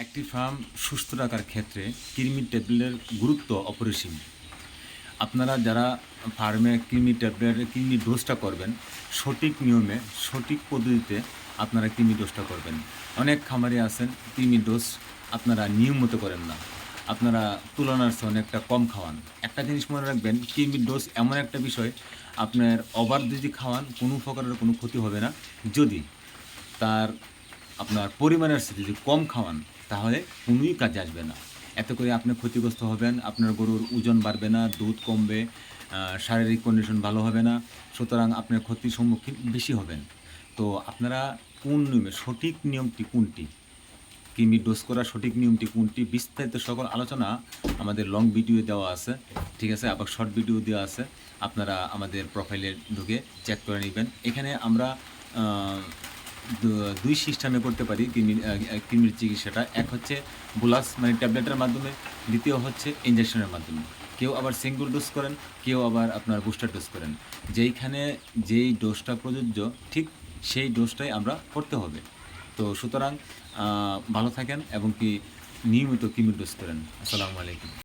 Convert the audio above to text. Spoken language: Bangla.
একটি ফার্ম সুস্থ রাখার ক্ষেত্রে কৃমি ট্যাবলেটের গুরুত্ব অপরিসীম। আপনারা যারা ফার্মে কৃমি ডোজটা করবেন, সঠিক নিয়মে সঠিক পদ্ধতিতে আপনারা কৃমি ডোজটা করবেন। অনেক খামারি আছেন কৃমি ডোজ আপনারা নিয়ম মতো করেন না। আপনারা তুলনার চেয়ে অনেকটা কম খাওয়ান। একটা জিনিস মনে রাখবেন, কৃমির ডোজ এমন একটা বিষয়, আপনার ওভার যদি খাওয়ান কোনো প্রকারের কোনো ক্ষতি হবে না। যদি তার আপনার পরিমাণের চেয়ে যদি কম খাওয়ান তাহলে কোনোই কাজে আসবে না। এতে করে আপনি ক্ষতিগ্রস্ত হবেন, আপনার গরুর ওজন বাড়বে না, দুধ কমবে, শারীরিক কন্ডিশন ভালো হবে না। সুতরাং আপনার ক্ষতির সম্মুখীন বেশি হবেন। তো আপনারা কোন নিয়মে সঠিক নিয়মটি কোনটি? কৃমি ডোজ করার সঠিক নিয়মটি কোনটি? বিস্তারিত সকল আলোচনা আমাদের লং ভিডিও দেওয়া আছে, ঠিক আছে? আবার শর্ট ভিডিও দেওয়া আছে। আপনারা আমাদের প্রোফাইলে ঢুকে চেক করে নেবেন। এখানে আমরা আ দুই সিস্টেমে করতে পারি কৃমির চিকিৎসাটা। এক হচ্ছে বুলাস মানে ট্যাবলেটের মাধ্যমে, দ্বিতীয় হচ্ছে ইনজেকশনের মাধ্যমে। কেউ আবার সিঙ্গল ডোজ করেন, কেউ আবার আপনার বুস্টার ডোজ করেন। যেইখানে যেই ডোজটা প্রযোজ্য ঠিক সেই ডোজটাই আমরা করতে হবে। তো সুতরাং ভালো থাকেন এবং কি নিয়মিত কৃমির ডোজ করেন। আসসালামু আলাইকুম।